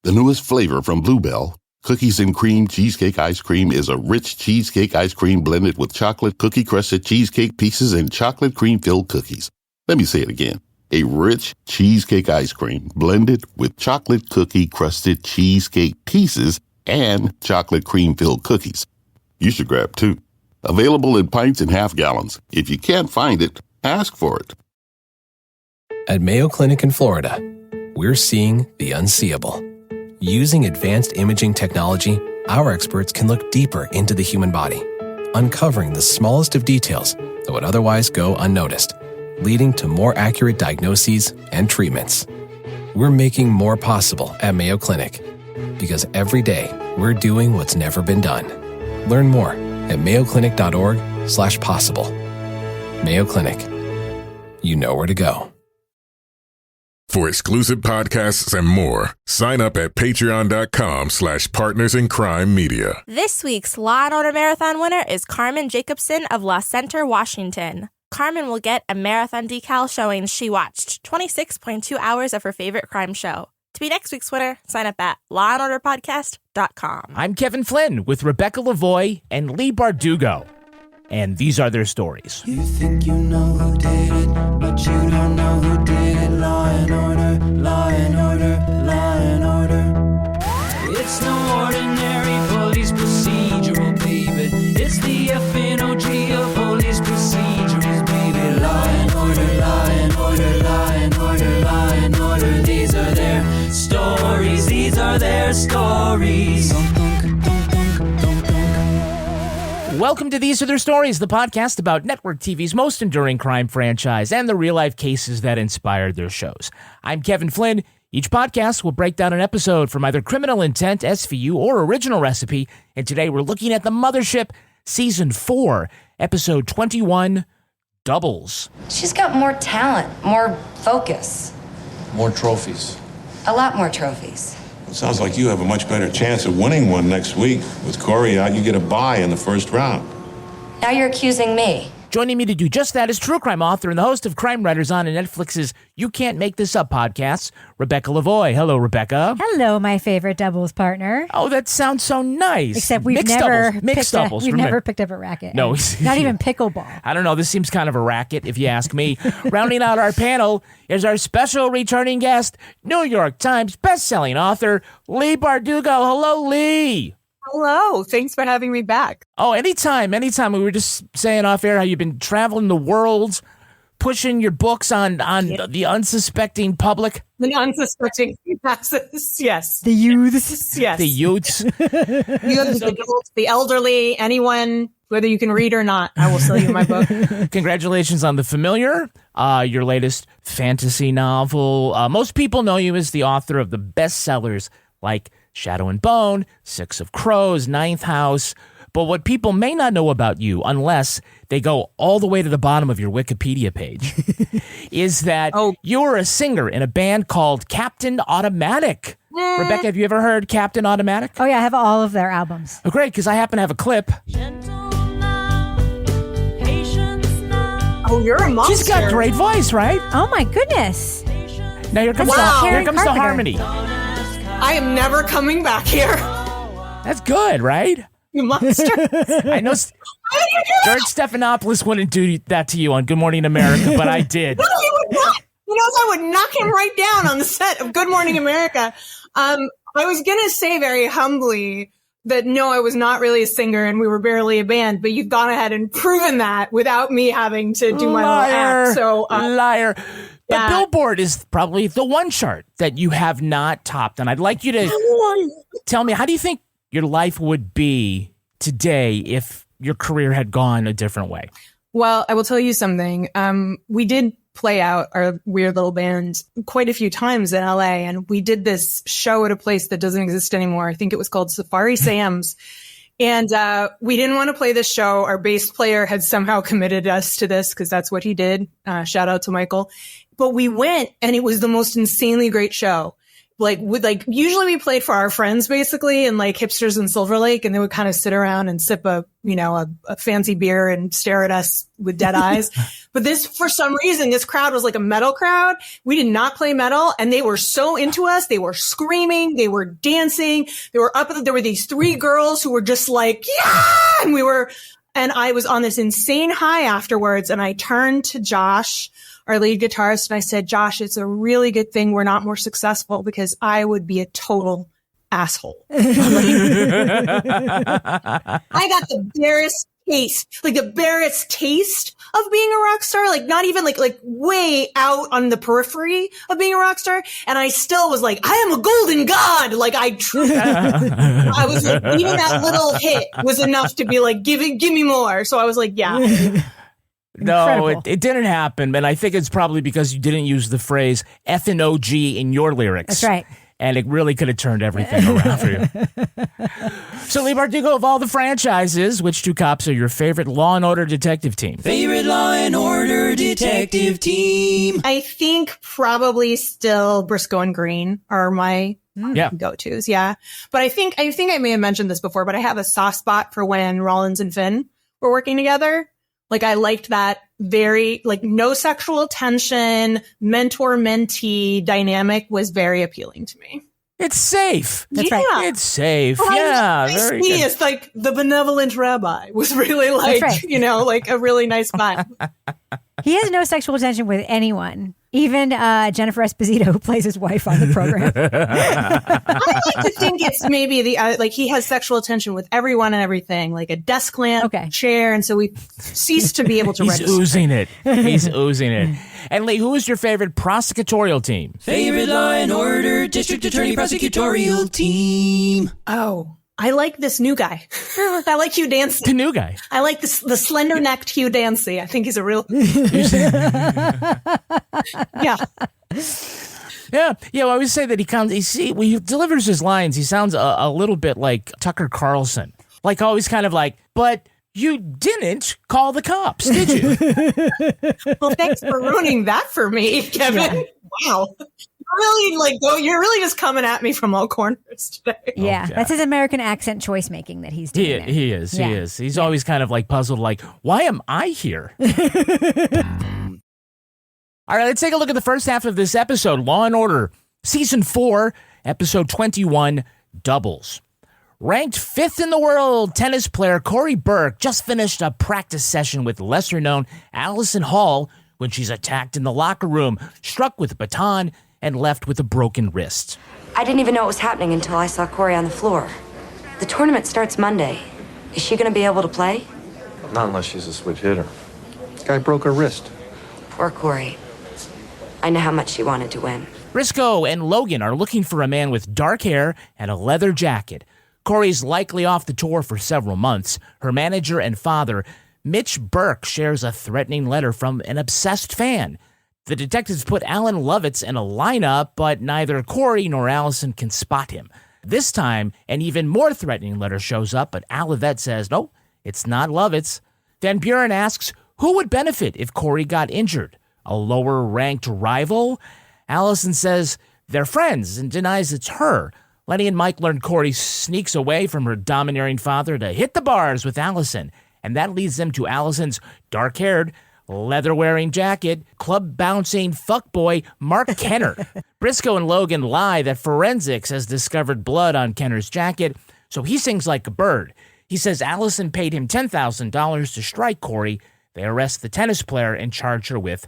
The newest flavor from Bluebell, Cookies and Cream Cheesecake Ice Cream, is a rich cheesecake ice cream blended with chocolate cookie crusted cheesecake pieces and chocolate cream-filled cookies. Let me say it again. A rich cheesecake ice cream blended with chocolate cookie crusted cheesecake pieces and chocolate cream-filled cookies. You should grab two. Available in pints and half gallons. If you can't find it, ask for it. At Mayo Clinic in Florida, we're seeing the unseeable. Using advanced imaging technology, our experts can look deeper into the human body, uncovering the smallest of details that would otherwise go unnoticed, leading to more accurate diagnoses and treatments. We're making more possible at Mayo Clinic, because every day we're doing what's never been done. Learn more at mayoclinic.org/possible. Mayo Clinic. You know where to go. For exclusive podcasts and more, sign up at patreon.com/partnersincrimemedia. This week's Law & Order Marathon winner is Carmen Jacobson of La Center, Washington. Carmen will get a marathon decal showing she watched 26.2 hours of her favorite crime show. To be next week's winner, sign up at lawandorderpodcast.com. I'm Kevin Flynn with Rebecca Lavoie and Leigh Bardugo, and these are their stories. You think you know who did it, but you don't know who did it. Law and order, law and order, law and order. It's no ordinary police procedural, baby. It's the FNOG of police procedurals, baby. Law and order, law and order, law and order, law and order. These are their stories, these are their stories. Welcome to These Are Their Stories, the podcast about network TV's most enduring crime franchise and the real-life cases that inspired their shows. I'm Kevin Flynn. Each podcast will break down an episode from either Criminal Intent, SVU, or Original Recipe, and today we're looking at The Mothership, Season 4, Episode 21, Doubles. She's got more talent, more focus. More trophies. A lot more trophies. It sounds like you have a much better chance of winning one next week. With Korey out, you get a bye in the first round. Now you're accusing me. Joining me to do just that is true crime author and the host of Crime Writers On and Netflix's You Can't Make This Up podcasts, Rebecca Lavoie. Hello, Rebecca. Hello, my favorite doubles partner. Oh, that sounds so nice. Except we've Mixed never picked up a racket. No. Not even pickleball. I don't know. This seems kind of a racket, if you ask me. Rounding out our panel is our special returning guest, New York Times bestselling author, Leigh Bardugo. Hello, Leigh. Hello. Thanks for having me back. Oh, anytime. We were just saying off air how you've been traveling the world, pushing your books on the unsuspecting public. The unsuspecting masses, yes. The youths. Yes. The youths. The adults, the elderly, anyone, whether you can read or not, I will sell you my book. Congratulations on The Familiar, your latest fantasy novel. Most people know you as the author of the bestsellers like Shadow and Bone, Six of Crows, Ninth House. But what people may not know about you, unless they go all the way to the bottom of your Wikipedia page, is that you were a singer in a band called Captain Automatic. Rebecca, have you ever heard Captain Automatic? Oh, yeah, I have all of their albums. Oh, great, because I happen to have a clip. Oh, you're a monster. She's got a great voice, right? Oh, my goodness. Now here comes, here comes the harmony. I am never coming back here. That's good, right? You monster. I know George Stephanopoulos wouldn't do that to you on Good Morning America, but I did. No, he would not. He knows I would knock him right down on the set of Good Morning America. I was going to say very humbly that no, I was not really a singer and we were barely a band, but you've gone ahead and proven that without me having to do my little act. So, liar. But Billboard is probably the one chart that you have not topped. And I'd like you to tell me, how do you think your life would be today if your career had gone a different way? Well, I will tell you something. We did play out our weird little band quite a few times in LA, and we did this show at a place that doesn't exist anymore. I think it was called Safari Sam's. And we didn't want to play this show. Our bass player had somehow committed us to this because that's what he did. Shout out to Michael. But we went, and it was the most insanely great show. usually we played for our friends basically and like hipsters in Silver Lake, and they would kind of sit around and sip a fancy beer and stare at us with dead eyes. But this, for some reason, this crowd was like a metal crowd. We did not play metal, and they were so into us. They were screaming. They were dancing. There were these 3 girls who were just like, yeah! And I was on this insane high afterwards, and I turned to Josh, our lead guitarist, and I said, Josh, it's a really good thing we're not more successful because I would be a total asshole. I got the barest taste of being a rock star, like not even like way out on the periphery of being a rock star. And I still was like, I am a golden god. Like I was like, even that little hit was enough to be like, give me more. So I was like, yeah. No, it didn't happen. And I think it's probably because you didn't use the phrase effing OG in your lyrics. That's right. And it really could have turned everything around for you. So, Leigh Bardugo, of all the franchises, which 2 cops are your favorite Law and Order detective team? Favorite Law and Order detective team? I think probably still Briscoe and Green are my go-tos. Yeah. But I think I may have mentioned this before, but I have a soft spot for when Rollins and Finn were working together. Like I liked that very, like no sexual tension, mentor-mentee dynamic was very appealing to me. It's safe. That's right. It's safe. Well, Yeah. Very good. It's like the benevolent rabbi was really like, like a really nice vibe. He has no sexual tension with anyone. Even Jennifer Esposito, who plays his wife on the program. I like to think it's maybe he has sexual tension with everyone and everything, like a desk lamp, chair, and so we ceased to be able to register. He's oozing it. He's oozing it. And Leigh, who is your favorite prosecutorial team? Favorite Law and Order District Attorney Prosecutorial Team. Oh, I like this new guy. I like Hugh Dancy. The new guy. I like the slender-necked Hugh Dancy. I think he's a real... Yeah. Yeah. I always say that when he delivers his lines, he sounds a little bit like Tucker Carlson. Like always kind of like, but you didn't call the cops, did you? Well, thanks for ruining that for me, Kevin. Yeah. Wow. You're really just coming at me from all corners today. Yeah, that's his American accent choice making that he's doing. He is. He's always kind of like puzzled, like, why am I here? All right, let's take a look at the first half of this episode, Law and Order, Season 4, Episode 21, Doubles. Ranked 5th in the world, tennis player Korey Burke just finished a practice session with lesser-known Allison Hall when she's attacked in the locker room, struck with a baton, and left with a broken wrist. I didn't even know it was happening until I saw Korey on the floor. The tournament starts Monday. Is she going to be able to play? Not unless she's a switch hitter. This guy broke her wrist. Poor Korey. I know how much she wanted to win. Briscoe and Logan are looking for a man with dark hair and a leather jacket. Korey's likely off the tour for several months. Her manager and father, Mitch Burke, shares a threatening letter from an obsessed fan. The detectives put Alan Lovitz in a lineup, but neither Korey nor Allison can spot him. This time, an even more threatening letter shows up, but Alavette says, no, it's not Lovitz. Van Buren asks, who would benefit if Korey got injured? A lower-ranked rival? Allison says they're friends and denies it's her. Lenny and Mike learn Korey sneaks away from her domineering father to hit the bars with Allison, and that leads them to Allison's dark-haired, leather-wearing jacket, club-bouncing fuckboy Mark Kenner. Briscoe and Logan lie that forensics has discovered blood on Kenner's jacket, so he sings like a bird. He says Allison paid him $10,000 to strike Korey. They arrest the tennis player and charge her with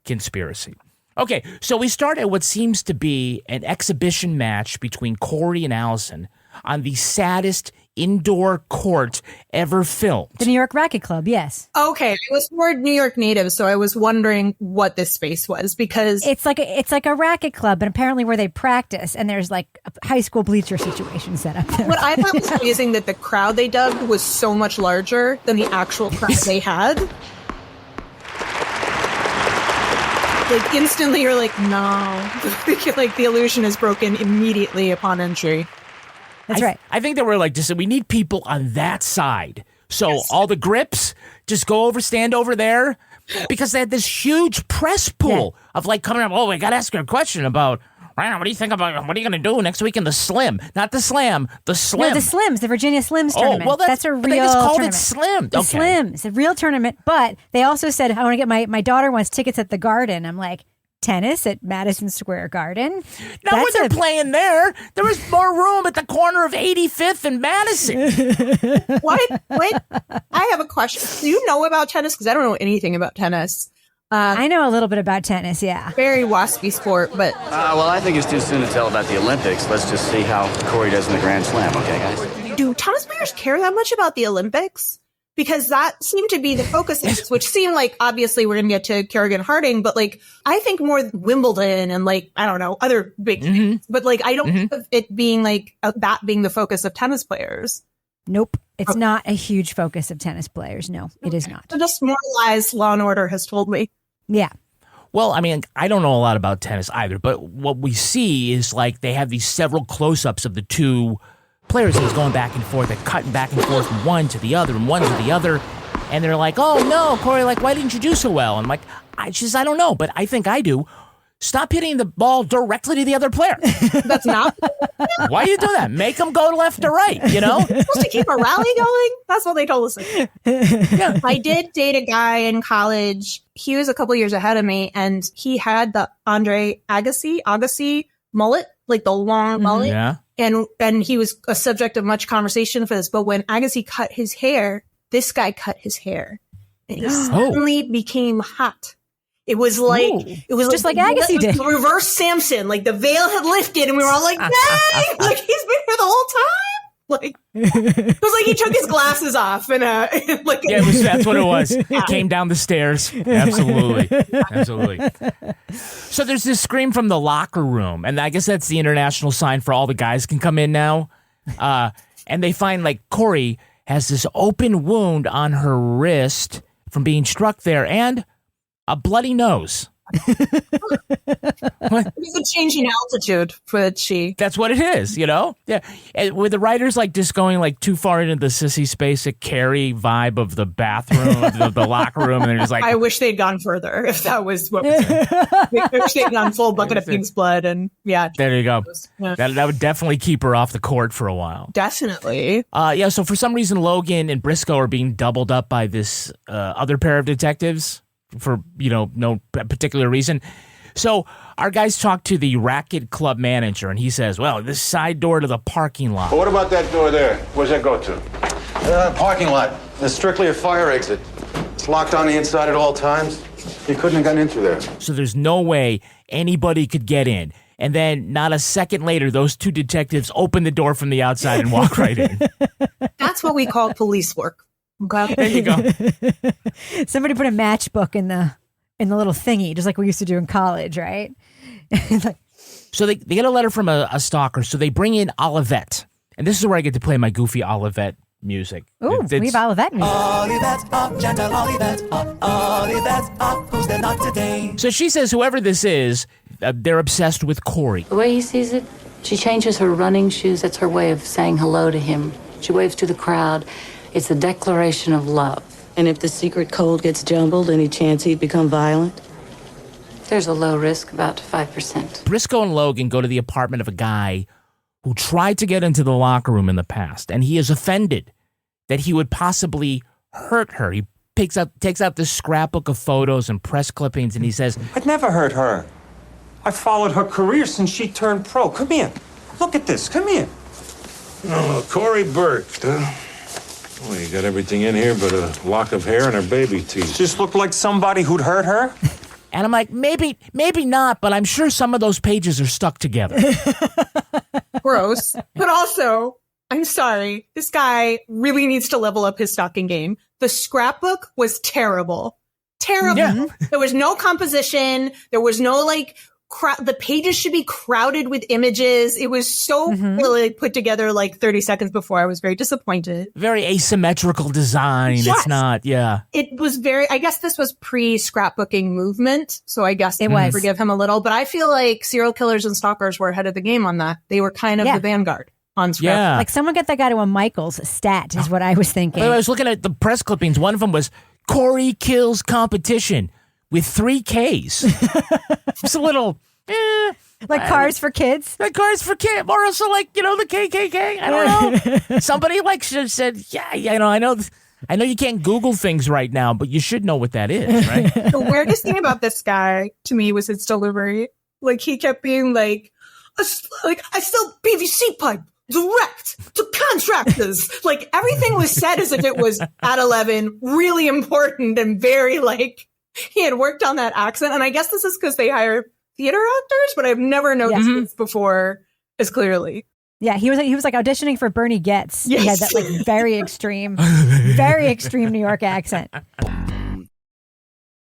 conspiracy. Okay, so we start at what seems to be an exhibition match between Korey and Allison on the saddest indoor court ever filmed. The New York Racket Club, yes. Okay, it was for New York natives, so I was wondering what this space was because it's like a racket club, and apparently where they practice, and there's like a high school bleacher situation set up there. What I thought was amazing that the crowd they dubbed was so much larger than the actual crowd they had. Like instantly, you're like, no, like the illusion is broken immediately upon entry. That's right. I think they were like, just we need people on that side. So all the grips, just stand over there. Because they had this huge press pool of like coming up, we got to ask her a question about Ryan, what do you think about, what are you going to do next week in the Slim? Not the Slam, the Slim. No, the Slims, the Virginia Slims tournament. Oh, well, that's a real they just called tournament. it Slim. The Slims, a real tournament. But they also said, I want to get my daughter wants tickets at the Garden. I'm like, tennis at Madison Square Garden? Now when they're playing there was more room at the corner of 85th and Madison. What? Wait, I have a question. Do you know about tennis? Because I don't know anything about tennis. I know a little bit about tennis, yeah. Very waspy sport, but... well, I think it's too soon to tell about the Olympics. Let's just see how Korey does in the Grand Slam, okay, guys? Do tennis players care that much about the Olympics? Because that seemed to be the focus, which seemed like, obviously, we're going to get to Kerrigan Harding, but, like, I think more Wimbledon and, like, I don't know, other big things. But, like, I don't think of it being, like, that being the focus of tennis players. Nope. It's not a huge focus of tennis players. No, it is not. So just more lies Law and Order has told me. Yeah. Well, I mean, I don't know a lot about tennis either, but what we see is, like, they have these several close-ups of the two players who's going back and forth, they're cutting back and forth from one to the other and one to the other, and they're like, oh no, Korey, like, why didn't you do so well? And I'm like, I don't know, but I think I do. Stop hitting the ball directly to the other player. That's not. Why are you doing that? Make them go left to right, you know? Supposed to keep a rally going? That's what they told us. Yeah. I did date a guy in college. He was a couple years ahead of me, and he had the Andre Agassi mullet, like the long mullet. Yeah. And he was a subject of much conversation for this. But when Agassi cut his hair, this guy cut his hair. And he suddenly became hot. It was like, it was just like Agassi did. Reverse Samson. Like the veil had lifted and we were all like, dang! Like he's been here the whole time. Like, it was like he took his glasses off and like. Yeah, that's what it was. It came down the stairs. Absolutely. Absolutely. So there's this scream from the locker room, and I guess that's the international sign for all the guys can come in now. And they find, like, Korey has this open wound on her wrist from being struck there and a bloody nose. It's a changing altitude for she. That's what it is, you know? Yeah. And with the writers, like, just going, like, too far into the sissy space, a Carrie vibe of the bathroom, of the locker room, and they're just like... I wish they'd gone further, if that was what was I wish they'd gone full bucket of pig's blood, and yeah. There you go. Yeah. That would definitely keep her off the court for a while. Definitely. Yeah, so for some reason, Logan and Briscoe are being doubled up by this other pair of detectives for, you know, no particular reason. So our guys talk to the racket club manager, and he says, well, this side door to the parking lot. Well, what about that door there? Where's that go to? Parking lot. There's strictly a fire exit. It's locked on the inside at all times. You couldn't have gotten in through there. So there's no way anybody could get in. And then not a second later, those two detectives open the door from the outside and walk right in. That's what we call police work. Okay. There you go. Somebody put a matchbook in the little thingy, just like we used to do in college, right? So they get a letter from a stalker, so they bring in Olivette. And this is where I get to play my goofy Olivette music. Ooh, we have Olivette music. Olivette, gentle Olivette, Olivette, who's there not today? So she says whoever this is, they're obsessed with Korey. The way he sees it, she changes her running shoes. That's her way of saying hello to him. She waves to the crowd. It's a declaration of love. And if the secret code gets jumbled, any chance he'd become violent? There's a low risk, about 5%. Briscoe and Logan go to the apartment of a guy who tried to get into the locker room in the past, and he is offended that he would possibly hurt her. He takes out this scrapbook of photos and press clippings, and he says, I'd never hurt her. I followed her career since she turned pro. Come here. Look at this. Come here. Oh, Korey Burke, huh? Well, you got everything in here but a lock of hair and her baby teeth. Just looked like somebody who'd hurt her? And I'm like, maybe not, but I'm sure some of those pages are stuck together. Gross. But also, I'm sorry, this guy really needs to level up his stalking game. The scrapbook was terrible. Terrible. Yeah. There was no composition. There was no, like, the pages should be crowded with images. It was so really put together like 30 seconds before. I was very disappointed. Very asymmetrical design. Yes. It's not, yeah. It was I guess this was pre-scrapbooking movement, so I guess I forgive him a little. But I feel like serial killers and stalkers were ahead of the game on that. They were kind of the vanguard on scrap. Yeah. Like someone get that guy to a Michael's stat is what I was thinking. I was looking at the press clippings. One of them was Korey kills competition with 3 Ks. It's a little, Like Cars for Kids? Like Cars for Kids. Or also like, the KKK. I don't know. Somebody should have said, I know you can't Google things right now, but you should know what that is, right? The weirdest thing about this guy to me was his delivery. Like, he kept being like, I sell PVC pipe direct to contractors. Like, everything was said as if it was at 11, really important and very he had worked on that accent. And I guess this is because they hire theater actors, but I've never noticed this before as clearly. Yeah, he was auditioning for Bernie Getz. Yes. He had that very extreme New York accent.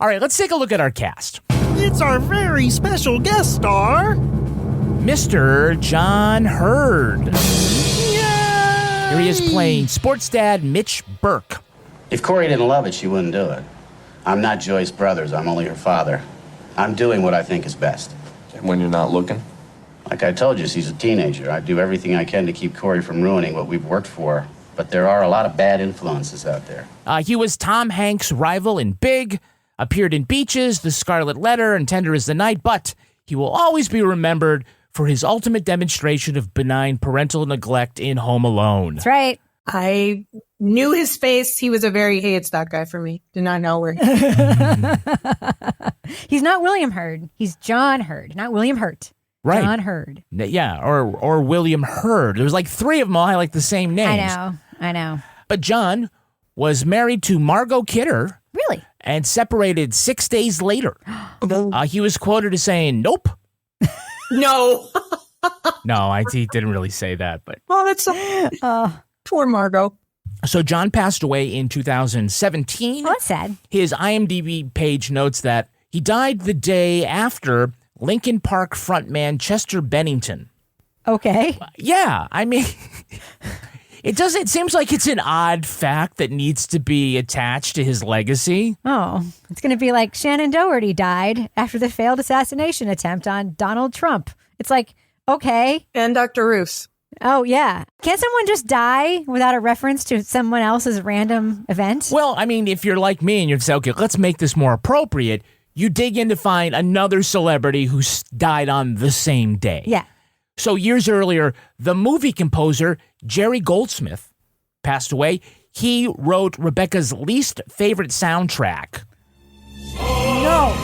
All right, let's take a look at our cast. It's our very special guest star, Mr. John Hurd. Yay! Here he is playing sports dad Mitch Burke. If Korey didn't love it, she wouldn't do it. I'm not Joyce Brothers. I'm only her father. I'm doing what I think is best. And when you're not looking? Like I told you, she's a teenager. I do everything I can to keep Korey from ruining what we've worked for. But there are a lot of bad influences out there. He was Tom Hanks' rival in Big, appeared in Beaches, The Scarlet Letter, and Tender as the Night, but he will always be remembered for his ultimate demonstration of benign parental neglect in Home Alone. That's right. I knew his face. He was a very, hey, it's that guy for me. Did not know where He's not William Hurd. He's John Hurd, not William Hurt. Right. John Hurd. Yeah, or William Hurd. There was three of them all had the same names. I know. But John was married to Margot Kidder. Really? And separated 6 days later. He was quoted as saying, nope. No. No, he didn't really say that. But that's poor Margot. So John passed away in 2017. Oh, that's sad. His IMDb page notes that he died the day after Linkin Park frontman Chester Bennington. Okay. Yeah, I mean, it seems like it's an odd fact that needs to be attached to his legacy. Oh, it's going to be like Shannon Doherty died after the failed assassination attempt on Donald Trump. It's like, okay. And Dr. Roos. Oh, yeah. Can't someone just die without a reference to someone else's random event? Well, I mean, if you're like me and you say, okay, let's make this more appropriate, you dig in to find another celebrity who died on the same day. Yeah. So years earlier, the movie composer Jerry Goldsmith passed away. He wrote Rebecca's least favorite soundtrack. No.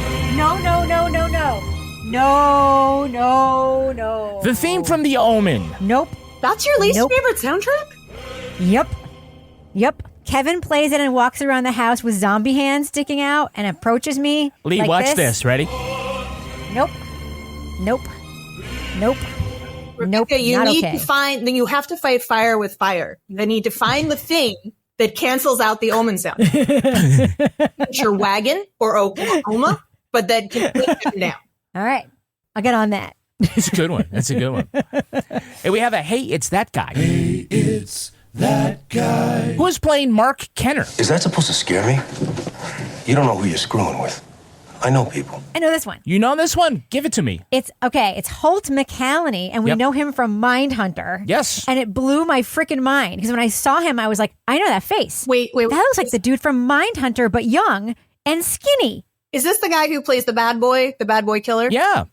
The theme from The Omen. Nope. That's your least favorite soundtrack? Yep. Kevin plays it and walks around the house with zombie hands sticking out and approaches me. Lee, like watch this. Ready? Nope. Rebecca, you need to find, then you have to fight fire with fire. You need to find the thing that cancels out the Omen sound. It's your wagon or Oklahoma, but that can take them down. All right. I'll get on that. It's a good one. That's a good one. And we have a Hey, It's That Guy. Hey, it's that guy. Who is playing Mark Kenner? Is that supposed to scare me? You don't know who you're screwing with. I know people. I know this one. You know this one? Give it to me. It's Holt McCallany, and we know him from Mindhunter. Yes. And it blew my freaking mind, because when I saw him, I was like, I know that face. Wait. That looks like the dude from Mindhunter, but young and skinny. Is this the guy who plays the bad boy killer? Yeah.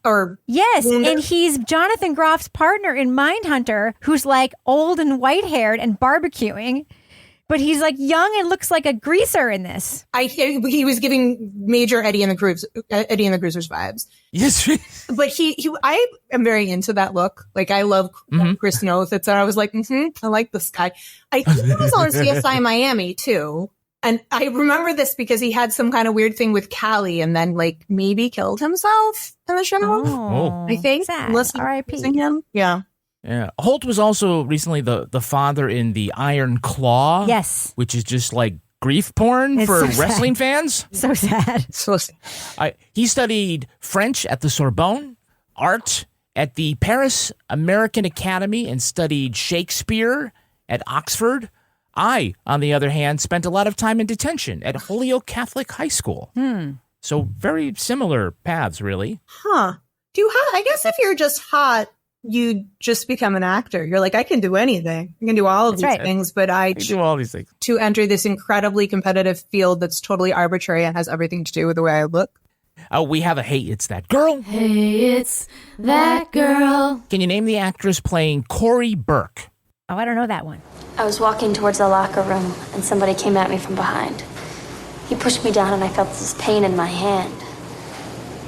Yes, wounded? and he's Jonathan Groff's partner in Mindhunter, who's old and white-haired and barbecuing. But he's young and looks like a greaser in this. He was giving major Eddie and the Cruisers vibes. Yes. But I am very into that look. I love Chris Noth. And I was like, I like this guy. I think he was on CSI Miami too. And I remember this because he had some kind of weird thing with Callie and then maybe killed himself in the show. Oh. I think. R.I.P. him. Yeah. Yeah. Holt was also recently the father in The Iron Claw. Yes. Which is just grief porn for wrestling fans. So sad. So sad. He studied French at the Sorbonne, art at the Paris American Academy, and studied Shakespeare at Oxford. I, on the other hand, spent a lot of time in detention at Holyoke Catholic High School. So very similar paths, really. Huh. I guess if you're just hot, you just become an actor. You're like, I can do anything. I can do all of these things, but I do all these things to enter this incredibly competitive field that's totally arbitrary and has everything to do with the way I look. We have a Hey, It's That Girl. Hey, it's that girl. Can you name the actress playing Korey Burke? Oh, I don't know that one. I was walking towards the locker room, and somebody came at me from behind. He pushed me down, and I felt this pain in my hand.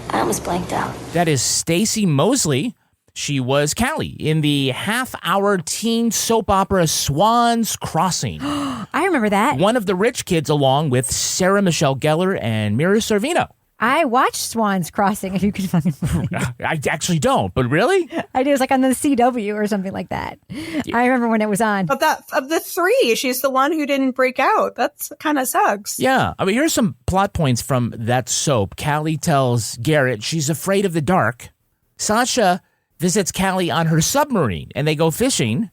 I almost blanked out. That is Stacey Mosley. She was Callie in the half-hour teen soap opera Swan's Crossing. I remember that. One of the rich kids along with Sarah Michelle Gellar and Mira Sorvino. I watched Swan's Crossing, if you could fucking find it. I actually don't, but really? I did. It was like on the CW or something like that. Yeah. I remember when it was on. Of the three, she's the one who didn't break out. That's kind of sucks. Yeah. I mean, here's some plot points from that soap. Callie tells Garrett she's afraid of the dark. Sasha visits Callie on her submarine, and they go fishing.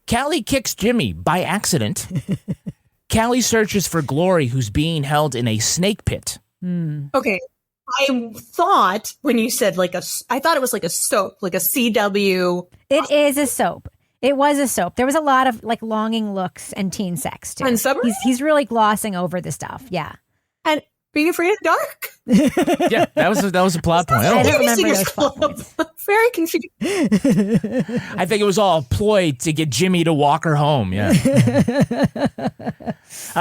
Callie kicks Jimmy by accident. Callie searches for Glory, who's being held in a snake pit. Okay. I thought when you said I thought it was like a soap, like a CW. It is a soap. It was a soap. There was a lot of like longing looks and teen sex too. And submarine? He's really glossing over the stuff. Yeah. And being afraid of dark. Yeah, that was a plot point. I don't remember those plot points. Very confusing. I think it was all a ploy to get Jimmy to walk her home. Yeah.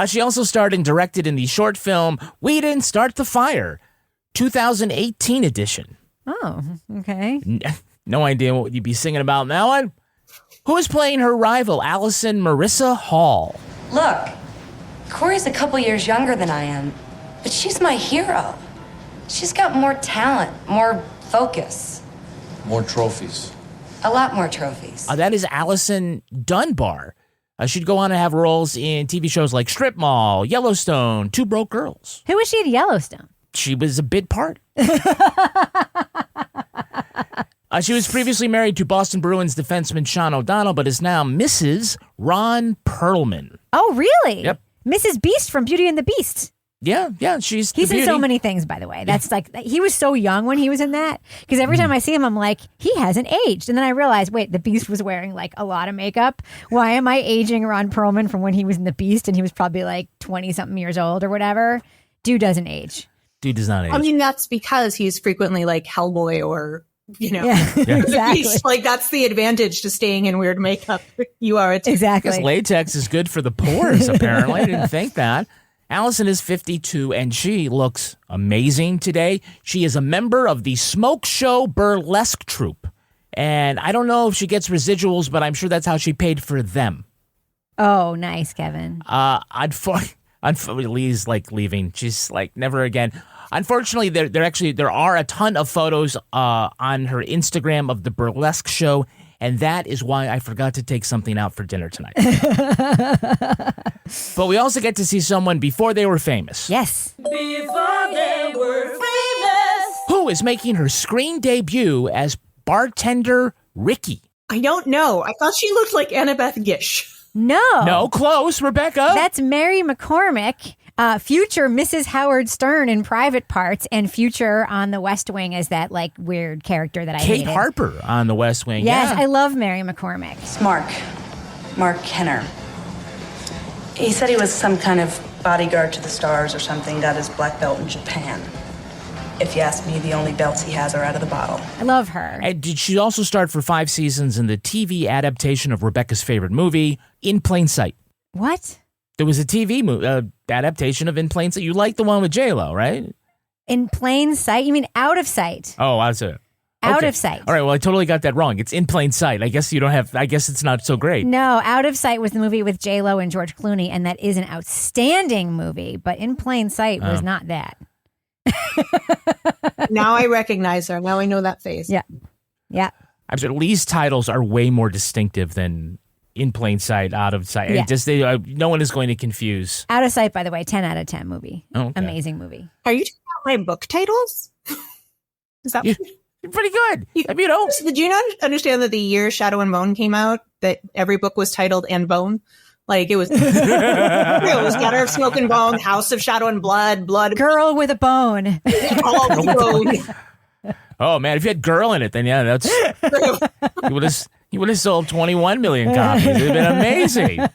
She also starred and directed in the short film We Didn't Start the Fire, 2018 edition. Oh, okay. No idea what you'd be singing about in that one. Who is playing her rival, Allison Marissa Hall? Look, Corey's a couple years younger than I am, but she's my hero. She's got more talent, more focus. More trophies. A lot more trophies. That is Allison Dunbar. She'd go on to have roles in TV shows like Strip Mall, Yellowstone, Two Broke Girls. Who was she at Yellowstone? She was a bit part. She was previously married to Boston Bruins defenseman Sean O'Donnell, but is now Mrs. Ron Perlman. Oh, really? Yep. Mrs. Beast from Beauty and the Beast. Yeah, he's in so many things, by the way. That's like, he was so young when he was in that, because every time I see him, I'm like, he hasn't aged. And then I realized, wait, the Beast was wearing like a lot of makeup. Why am I aging Ron Perlman from when he was in the Beast and he was probably like 20 something years old or whatever? Dude doesn't age. Dude does not age. I mean, that's because he's frequently like Hellboy or, Yeah, exactly. Like, that's the advantage to staying in weird makeup. You are too. Exactly. Because latex is good for the pores, apparently. I didn't think that. Allison is 52, and she looks amazing today. She is a member of the Smoke Show burlesque troupe. And I don't know if she gets residuals, but I'm sure that's how she paid for them. Oh, nice, Kevin. Unfortunately, Leigh's like leaving. She's like, never again. Unfortunately, there are a ton of photos on her Instagram of the burlesque show, and that is why I forgot to take something out for dinner tonight. But we also get to see someone before they were famous. Yes. Before they were famous. Who is making her screen debut as bartender Ricky? I don't know. I thought she looked like Annabeth Gish. No, close, Rebecca. That's Mary McCormick, future Mrs. Howard Stern in Private Parts, and future on The West Wing as that like weird character that I Kate hated. Harper on The West Wing. Yes, yeah. I love Mary McCormick. It's Mark Kenner. He said he was some kind of bodyguard to the stars or something, got his black belt in Japan. If you ask me, the only belts he has are out of the bottle. I love her. And did she also start for 5 seasons in the TV adaptation of Rebecca's favorite movie, In Plain Sight? What? There was a TV adaptation of In Plain Sight. You like the one with J-Lo, right? In Plain Sight? You mean Out of Sight? Oh, that's it. Out of Sight. All right, well, I totally got that wrong. It's In Plain Sight. I guess it's not so great. No, Out of Sight was the movie with J-Lo and George Clooney, and that is an outstanding movie, but In Plain Sight was not that. Now I recognize her. Now I know that face. Yeah. I'm sure Leigh's titles are way more distinctive than In Plain Sight, Out of Sight. Yeah. No one is going to confuse. Out of Sight, by the way, 10 out of 10 movie. Oh, okay. Amazing movie. Are you talking about my book titles? Is that You're pretty good. Did you not understand that the year Shadow and Bone came out, that every book was titled And Bone? Like it was, it was Gutter of Smoke and Bone, House of Shadow and Blood, Girl with a Bone. All bone. Oh man, if you had girl in it, then yeah, that's you would have sold 21 million copies. It'd have been amazing.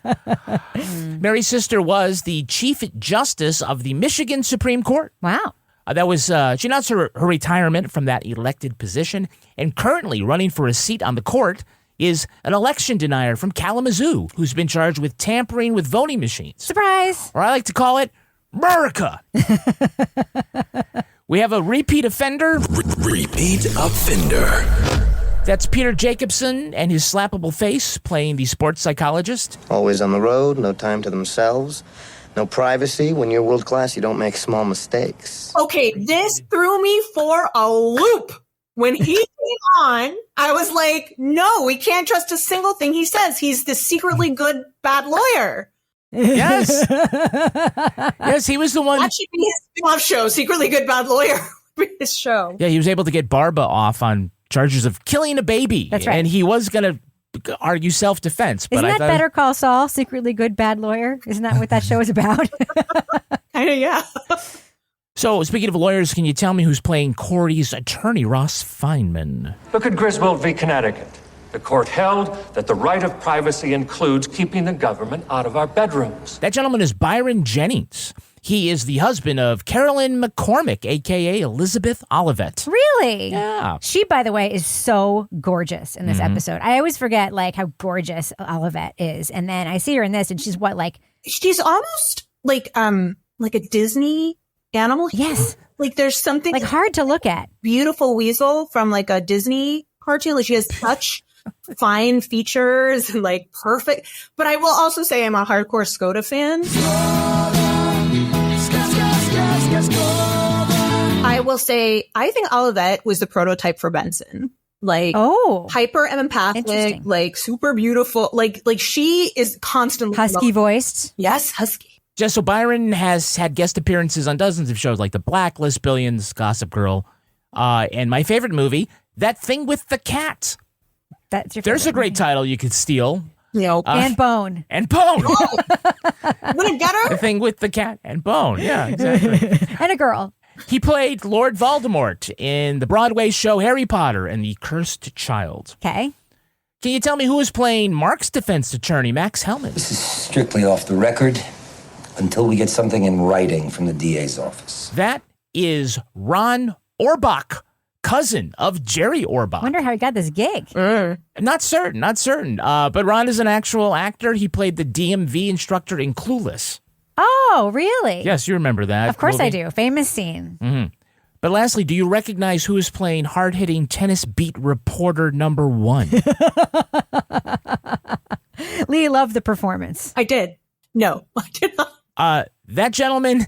Mary's sister was the Chief Justice of the Michigan Supreme Court. Wow. She announced her retirement from that elected position, and currently running for a seat on the court is an election denier from Kalamazoo who's been charged with tampering with voting machines. Surprise! Or I like to call it America. We have a repeat offender. Repeat offender. That's Peter Jacobson and his slappable face playing the sports psychologist. Always on the road, no time to themselves, no privacy. When you're world class, you don't make small mistakes. Okay, this threw me for a loop. When he came on, I was like, no, we can't trust a single thing he says. He's the secretly good, bad lawyer. Yes. Yes, he was the one. That should be his spin-off show, Secretly Good, Bad Lawyer. His show. Yeah, he was able to get Barba off on charges of killing a baby. That's right. And he was going to argue self-defense. Isn't that Better Call Saul, Secretly Good, Bad Lawyer? Isn't that what that show is about? Kind of, yeah. So, speaking of lawyers, can you tell me who's playing Corey's attorney, Ross Feynman? Look at Griswold v. Connecticut. The court held that the right of privacy includes keeping the government out of our bedrooms. That gentleman is Byron Jennings. He is the husband of Carolyn McCormick, a.k.a. Elizabeth Olivet. Really? Yeah. She, by the way, is so gorgeous in this episode. I always forget, how gorgeous Olivet is. And then I see her in this, and she's she's almost like a Disney animal. Yes. There's something hard to look at. Beautiful weasel from a Disney cartoon. She has such fine features and perfect. But I will also say I'm a hardcore Skoda fan. I will say I think Olivet was the prototype for Benson. Hyper empathic, super beautiful. She is constantly husky voiced. Yes, husky. Just so Byron has had guest appearances on dozens of shows like The Blacklist, Billions, Gossip Girl, and my favorite movie, That Thing with the Cat. There's a great title you could steal. And Bone. And Bone. Wouldn't get her? The Thing with the Cat and Bone. Yeah, exactly. And a girl. He played Lord Voldemort in the Broadway show Harry Potter and the Cursed Child. Okay. Can you tell me who is playing Mark's defense attorney, Max Hellman? This is strictly off the record until we get something in writing from the DA's office. That is Ron Orbach, cousin of Jerry Orbach. Wonder how he got this gig. Not certain. But Ron is an actual actor. He played the DMV instructor in Clueless. Oh, really? Yes, you remember that. Of course movie? I do. Famous scene. Mm-hmm. But lastly, do you recognize who is playing hard-hitting tennis beat reporter number 1? Leigh loved the performance. I did. No, I did not. That gentleman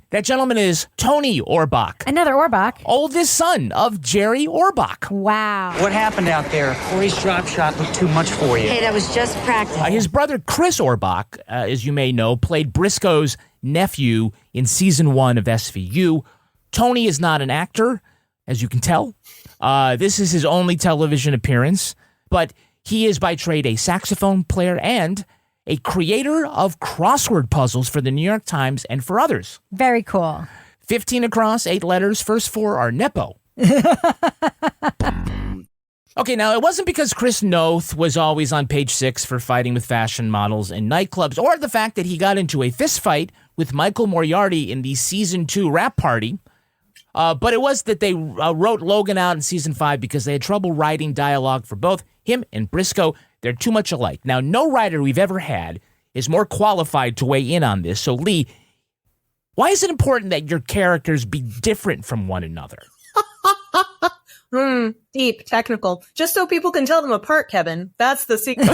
is Tony Orbach. Another Orbach. Oldest son of Jerry Orbach. Wow. What happened out there? Corey's drop shot looked too much for you. Hey, that was just practice. His brother Chris Orbach, as you may know, played Briscoe's nephew in season 1 of SVU. Tony is not an actor, as you can tell. This is his only television appearance, but he is by trade a saxophone player and a creator of crossword puzzles for the New York Times and for others. Very cool. 15 across, 8 letters. First 4 are Nepo. Okay, now it wasn't because Chris Noth was always on page 6 for fighting with fashion models in nightclubs, or the fact that he got into a fist fight with Michael Moriarty in the season 2 rap party. But it was that they wrote Logan out in season 5 because they had trouble writing dialogue for both him and Briscoe. They're too much alike. Now, no writer we've ever had is more qualified to weigh in on this. So, Leigh, why is it important that your characters be different from one another? Deep, technical. Just so people can tell them apart, Kevin. That's the secret.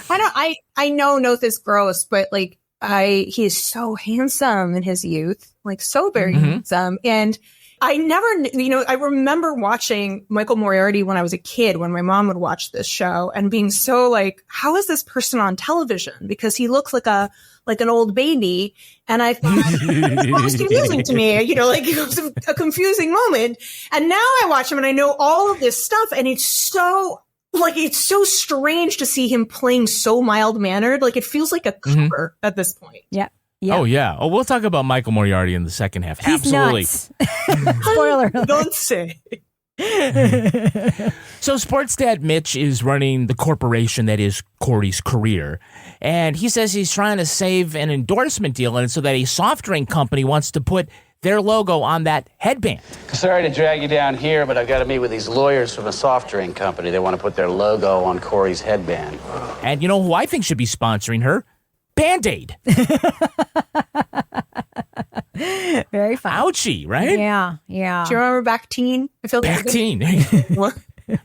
I know Noth is gross, but he is so handsome in his youth. So very handsome. And I never, I remember watching Michael Moriarty when I was a kid, when my mom would watch this show and being so how is this person on television? Because he looks like an old baby. And I thought it was confusing to me, it was a confusing moment. And now I watch him and I know all of this stuff. And it's so strange to see him playing so mild-mannered. It feels like a cover at this point. Yeah. Yeah. Oh, yeah. Oh, we'll talk about Michael Moriarty in the second half. He's Absolutely. Nuts. Spoiler alert. Don't say. So Sports Dad Mitch is running the corporation that is Corey's career. And he says he's trying to save an endorsement deal, and so that a soft drink company wants to put their logo on that headband. Sorry to drag you down here, but I've got to meet with these lawyers from a soft drink company. They want to put their logo on Korey's headband. And you know who I think should be sponsoring her? Band-Aid. Very fun. Ouchie, right? Yeah. Do you remember Bactine? I feel like Bactine. What?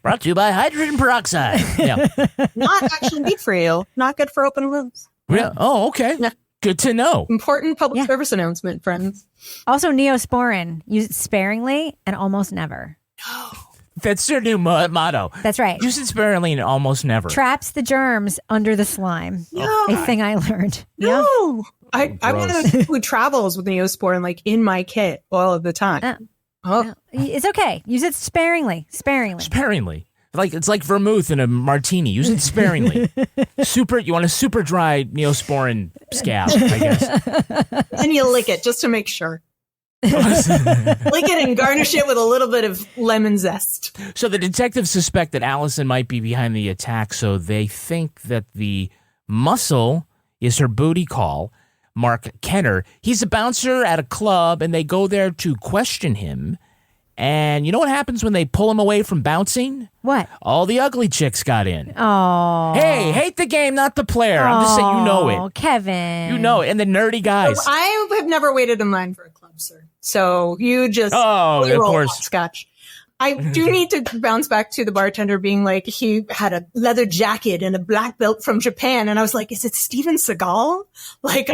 Brought to you by hydrogen peroxide. Yeah. Not actually good for you. Not good for open wounds. Yeah. Oh, okay. Yeah. Good to know. Important public service announcement, friends. Also, Neosporin. Use it sparingly and almost never. That's their new motto. That's right. Use it sparingly and almost never. Traps the germs under the slime. No. A thing I learned. No. I'm one of those who travels with Neosporin like in my kit all of the time. It's okay. Use it sparingly. Sparingly. Like it's like vermouth in a martini. Use it sparingly. You want a super dry Neosporin scab, I guess. And you lick it just to make sure. Lick it and garnish it with a little bit of lemon zest. So the detectives suspect that Allison might be behind the attack, so they think that the muscle is her booty call, Mark Kenner. He's a bouncer at a club, and they go there to question him. And you know what happens when they pull him away from bouncing? What? All the ugly chicks got in. Oh. Hey, hate the game, not the player. I'm just saying you know it. Kevin. You know it. And the nerdy guys. I have never waited in line for a club, sir. So you just of course. Scotch. I do need to bounce back to the bartender being like, he had a leather jacket and a black belt from Japan. And I was like, is it Steven Seagal? Like,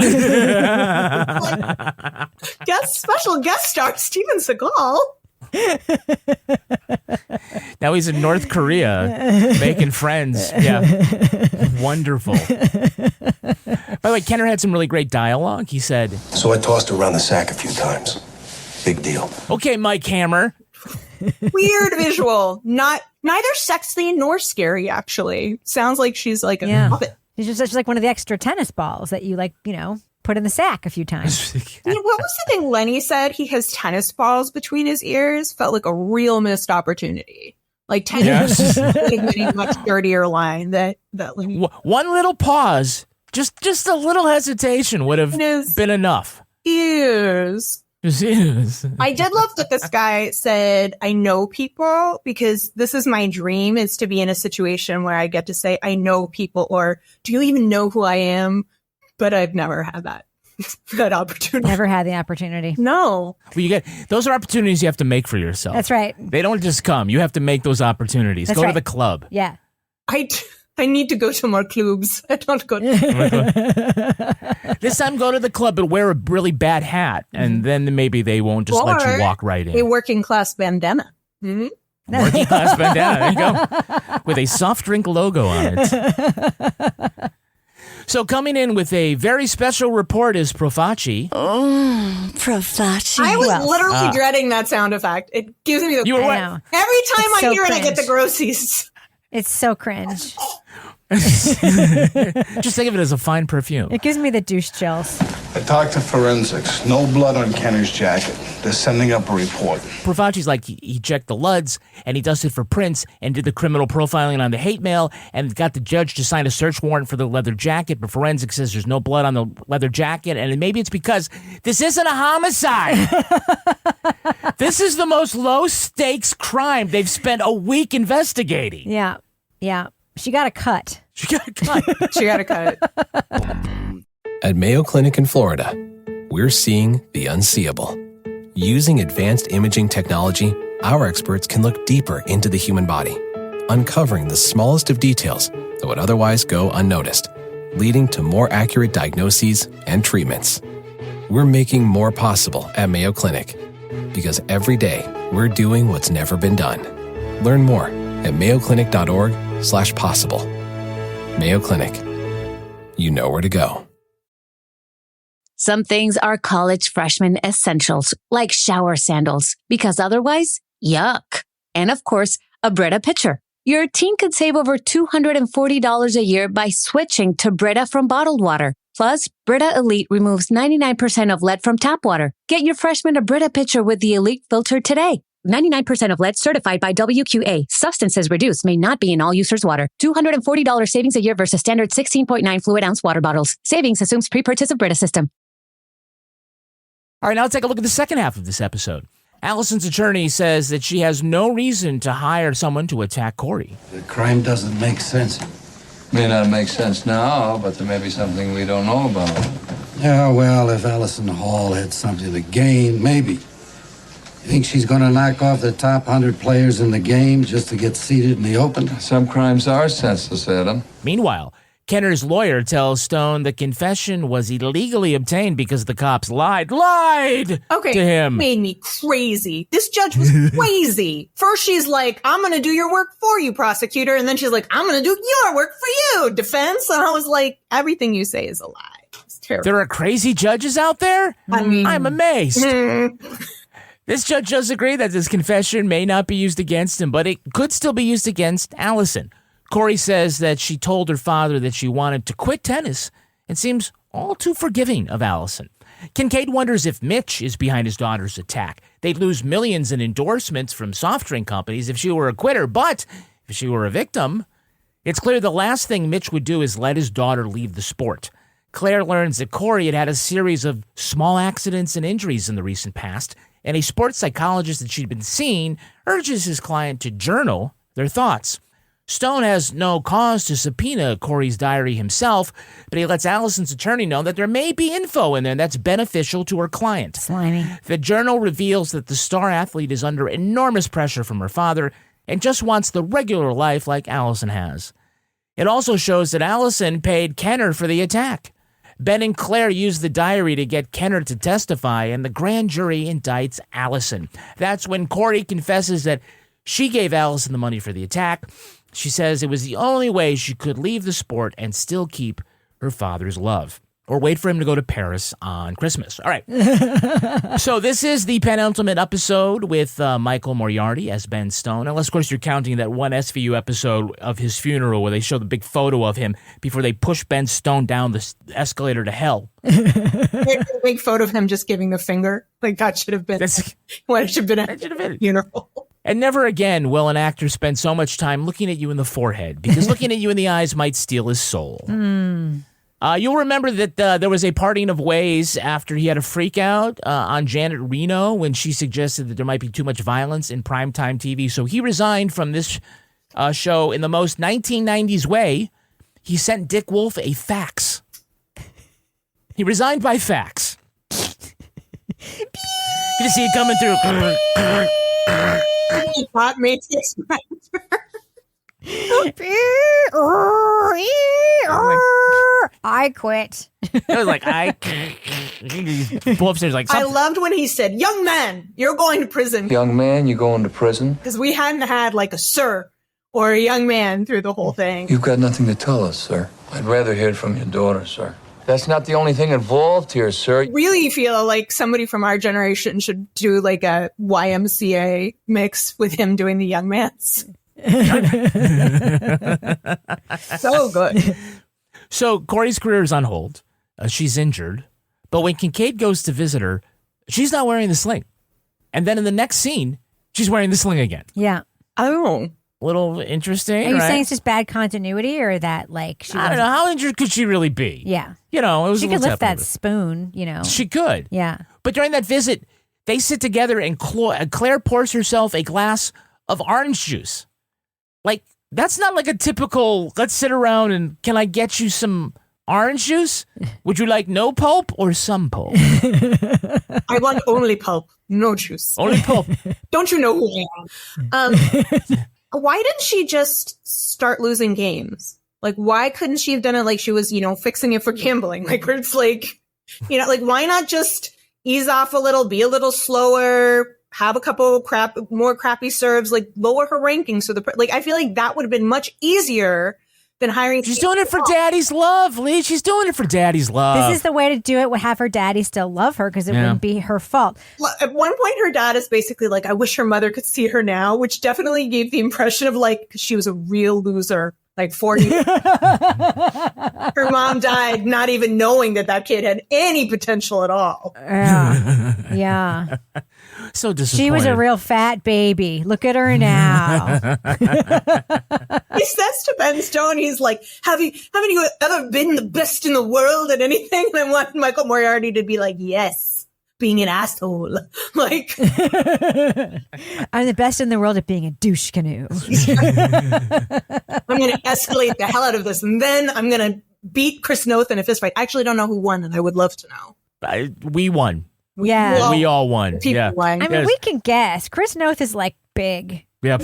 special guest star Steven Seagal. Now he's in North Korea making friends. Yeah. Wonderful. By the way, Kenner had some really great dialogue. He said, So I tossed her around the sack a few times. Big deal. Okay, Mike Hammer. Weird visual. Neither sexy nor scary, actually. Sounds like she's like a puppet. She's just like one of the extra tennis balls that you put in the sack a few times. What was the thing Lenny said? He has tennis balls between his ears. Felt like a real missed opportunity. Like tennis would have been a much dirtier line that Lenny. One little pause, just a little hesitation would have been enough. Ears. I did love that this guy said, I know people, because this is my dream, is to be in a situation where I get to say, I know people, or do you even know who I am? But I've never had that opportunity. Never had the opportunity. No. Well, those are opportunities you have to make for yourself. That's right. They don't just come. You have to make those opportunities. That's go right. to the club. Yeah. I need to go to more clubs. I don't go to This time go to the club but wear a really bad hat, and then maybe they won't just let you walk right in. A working class bandana. Mm-hmm. Working class bandana. There you go. With a soft drink logo on it. So coming in with a very special report is Profaci. Oh, Profaci. I was literally dreading that sound effect. It gives me the... I know. Every time It's I so hear cringe. it, I get the grossies. It's so cringe. Just think of it as a fine perfume. It gives me the douche chills. I talked to forensics. No blood on Kenner's jacket. They're sending up a report. Profaci's like, he checked the LUDs, and he dusted for prints, and did the criminal profiling on the hate mail, and got the judge to sign a search warrant for the leather jacket, but forensics says there's no blood on the leather jacket, and maybe it's because this isn't a homicide. This is the most low-stakes crime they've spent a week investigating. Yeah. She got a cut. She got a cut. At Mayo Clinic in Florida, we're seeing the unseeable. Using advanced imaging technology, our experts can look deeper into the human body, uncovering the smallest of details that would otherwise go unnoticed, leading to more accurate diagnoses and treatments. We're making more possible at Mayo Clinic, because every day we're doing what's never been done. Learn more at mayoclinic.org/possible. Mayo Clinic. You know where to go. Some things are college freshman essentials, like shower sandals, because otherwise, yuck. And of course, a Brita pitcher. Your teen could save over $240 a year by switching to Brita from bottled water. Plus, Brita Elite removes 99% of lead from tap water. Get your freshman a Brita pitcher with the Elite filter today. 99% of lead certified by WQA. Substances reduced may not be in all users' water. $240 savings a year versus standard 16.9 fluid ounce water bottles. Savings assumes pre-purchase of Brita system. All right, now let's take a look at the second half of this episode. Allison's attorney says that she has no reason to hire someone to attack Korey. The crime doesn't make sense. May not make sense now, but there may be something we don't know about. Yeah, well, if Allison Hall had something to gain, maybe. You think she's going to knock off the top 100 players in the game just to get seated in the open? Some crimes are senseless, Adam. Meanwhile, Kenner's lawyer tells Stone the confession was illegally obtained because the cops lied to him. Made me crazy. This judge was crazy. First she's like, I'm going to do your work for you, prosecutor. And then she's like, I'm going to do your work for you, defense. And I was like, everything you say is a lie. It's terrible. There are crazy judges out there? I mean, I'm amazed. This judge does agree that this confession may not be used against him, but it could still be used against Allison. Korey says that she told her father that she wanted to quit tennis and seems all too forgiving of Allison. Kincaid wonders if Mitch is behind his daughter's attack. They'd lose millions in endorsements from soft drink companies if she were a quitter, but if she were a victim, it's clear the last thing Mitch would do is let his daughter leave the sport. Claire learns that Korey had a series of small accidents and injuries in the recent past, and a sports psychologist that she'd been seeing urges his client to journal their thoughts. Stone has no cause to subpoena Korey's diary himself, but he lets Allison's attorney know that there may be info in there that's beneficial to her client. Slimy. The journal reveals that the star athlete is under enormous pressure from her father and just wants the regular life like Allison has. It also shows that Allison paid Kenner for the attack. Ben and Claire use the diary to get Kenner to testify, and the grand jury indicts Allison. That's when Korey confesses that she gave Allison the money for the attack. She says it was the only way she could leave the sport and still keep her father's love. Or wait for him to go to Paris on Christmas. All right. So this is the penultimate episode with Michael Moriarty as Ben Stone. Unless, of course, you're counting that one SVU episode of his funeral where they show the big photo of him before they push Ben Stone down the escalator to hell. A big photo of him just giving the finger. Like that should have been what it should have been at a funeral. And never again will an actor spend so much time looking at you in the forehead, because looking at you in the eyes might steal his soul. You'll remember that there was a parting of ways after he had a freak out on Janet Reno when she suggested that there might be too much violence in primetime TV. So he resigned from this show in the most 1990s way. He sent Dick Wolf a fax. He resigned by fax. You see it coming through. Hot Matrix. I quit. It was like, upstairs like, I loved when he said, young man, you're going to prison. Young man, you're going to prison? Because we hadn't had like a sir or a young man through the whole thing. You've got nothing to tell us, sir. I'd rather hear it from your daughter, sir. That's not the only thing involved here, sir. Really feel like somebody from our generation should do like a YMCA mix with him doing the young man's. So good. So Korey's career is on hold. She's injured. But when Kincaid goes to visit her, she's not wearing the sling. And then in the next scene, she's wearing the sling again. Yeah. Oh. Little interesting, Are you right? saying it's just bad continuity, or that like she I don't know. How injured could she really be? Yeah. You know, it was she a could little lift that tepid. spoon, you know. She could. Yeah. But during that visit, they sit together and Claire pours herself a glass of orange juice. Like, that's not like a typical, let's sit around and can I get you some orange juice? Would you like no pulp or some pulp? I want only pulp, no juice. Only pulp. Don't you know who I am? Why didn't she just start losing games? Like, why couldn't she have done it like she was, fixing it for gambling? Like, where it's like, like, why not just ease off a little, be a little slower, have a couple more crappy serves, like lower her rankings. So I feel like that would have been much easier than hiring. She's doing it for daddy's love, Leigh. She's doing it for daddy's love. This is the way to do it. Would have her daddy still love her because it wouldn't be her fault. At one point, her dad is basically like, I wish her mother could see her now, which definitely gave the impression of like, she was a real loser, like 40. Her mom died not even knowing that kid had any potential at all. Yeah. Yeah. So disappointed. She was a real fat baby. Look at her now. He says to Ben Stone, he's like, haven't you ever been the best in the world at anything? And I want Michael Moriarty to be like, yes, being an asshole. Like, I'm the best in the world at being a douche canoe. I'm going to escalate the hell out of this, and then I'm going to beat Chris Noth in a fist fight. I actually don't know who won, and I would love to know. We won. Yeah. We all won. Yeah. I mean, we can guess. Chris Noth is like big. Yeah,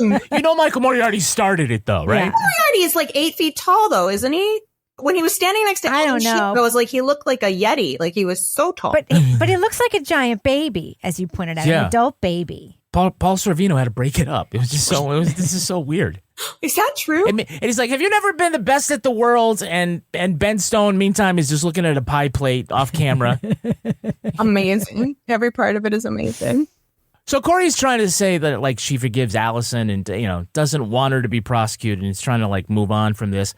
you know Michael Moriarty started it, though, right? Yeah. Moriarty is like 8 feet tall, though, isn't he? When he was standing next to I don't know. I was like, he looked like a Yeti. Like, he was so tall. But he looks like a giant baby, as you pointed out, an adult baby. Paul Sorvino had to break it up. It was just this is so weird. Is that true? And he's like, have you never been the best at the world? And Ben Stone, meantime, is just looking at a pie plate off camera. Amazing. Every part of it is amazing. So Corey's trying to say that, like, she forgives Allison and, doesn't want her to be prosecuted, and he's trying to, like, move on from this.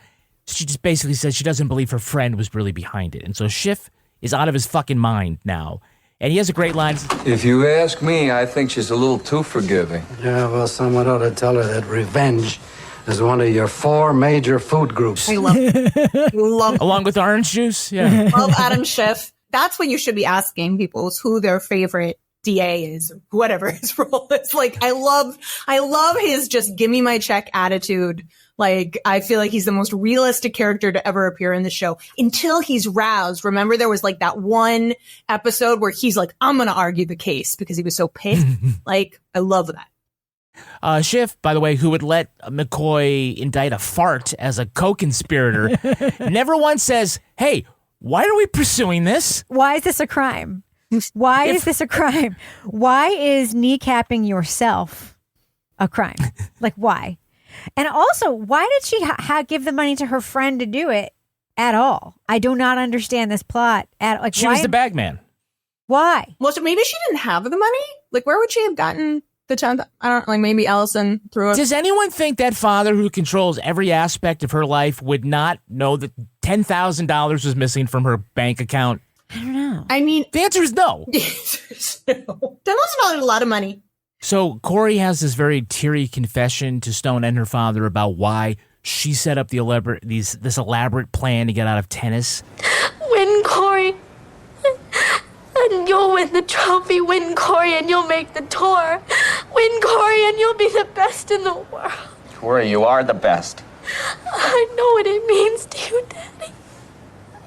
She just basically says she doesn't believe her friend was really behind it. And so Schiff is out of his fucking mind now. And he has a great line. If you ask me, I think she's a little too forgiving. Yeah, well, someone ought to tell her that revenge is one of your 4 major food groups. I love it. Along with orange juice? Yeah. Love Adam Schiff. That's what you should be asking people, is who their favorite DA is, or whatever his role is. Like, I love his just give me my check attitude. Like, I feel like he's the most realistic character to ever appear in the show until he's roused. Remember, there was like that one episode where he's like, I'm going to argue the case because he was so pissed. Like, I love that. Schiff, by the way, who would let McCoy indict a fart as a co-conspirator, never once says, hey, why are we pursuing this? Why is this a crime? Why is this a crime? Why is kneecapping yourself a crime? Like, why? And also, why did she give the money to her friend to do it at all? I do not understand this plot. She was the bag man. Why? Well, so maybe she didn't have the money. Like, where would she have gotten the 10? I don't, like, maybe Allison threw it. Does anyone think that father who controls every aspect of her life would not know that $10,000 was missing from her bank account? I don't know. I mean, the answer is no. The answer is no. That must have been a lot of money. So Corey has this very teary confession to Stone and her father about why she set up this elaborate plan to get out of tennis. Win, Korey. And you'll win the trophy. Win, Korey, and you'll make the tour. Win, Korey, and you'll be the best in the world. Corey, you are the best. I know what it means to you, Daddy.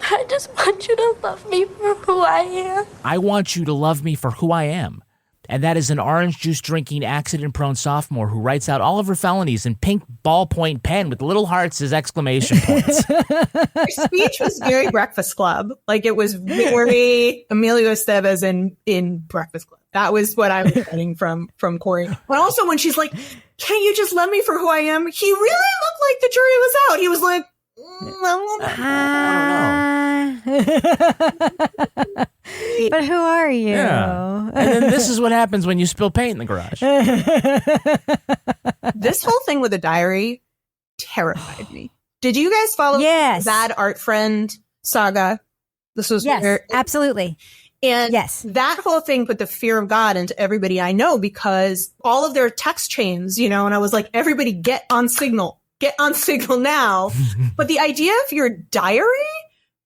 I just want you to love me for who I am. I want you to love me for who I am. And that is an orange juice drinking, accident-prone sophomore who writes out all of her felonies in pink ballpoint pen with little hearts as exclamation points. Her speech was very Breakfast Club. Like, it was very Emilio Estevez in Breakfast Club. That was what I was getting from Corey. But also when she's like, can't you just love me for who I am? He really looked like the jury was out. He was like, But who are you? Yeah. And then this is what happens when you spill paint in the garage. This whole thing with the diary terrified me. Did you guys follow that art friend saga? This was absolutely. And that whole thing put the fear of God into everybody I know, because all of their text chains, and I was like, everybody get on Signal now. But the idea of your diary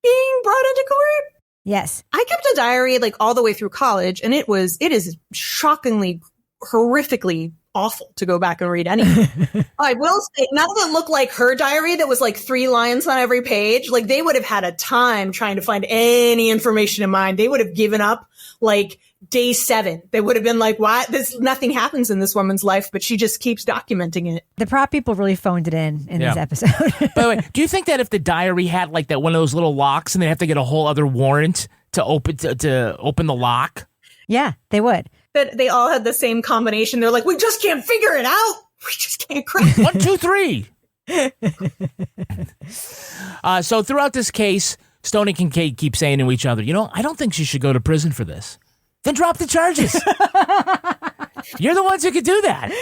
being brought into court? Yes. I kept a diary like all the way through college, and it is shockingly, horrifically awful to go back and read anything. I will say, none of it looked like her diary that was like 3 lines on every page. Like, they would have had a time trying to find any information in mine. They would have given up like day 7. They would have been like, why? Nothing happens in this woman's life, but she just keeps documenting it. The prop people really phoned it in this episode. By the way, do you think that if the diary had like that one of those little locks and they have to get a whole other warrant to open the lock? Yeah, they would. That they all had the same combination. They're like, we just can't figure it out. We just can't crack 1, 2, 3. So throughout this case, Stone and Kincaid keep saying to each other, I don't think she should go to prison for this. Then drop the charges. You're the ones who could do that.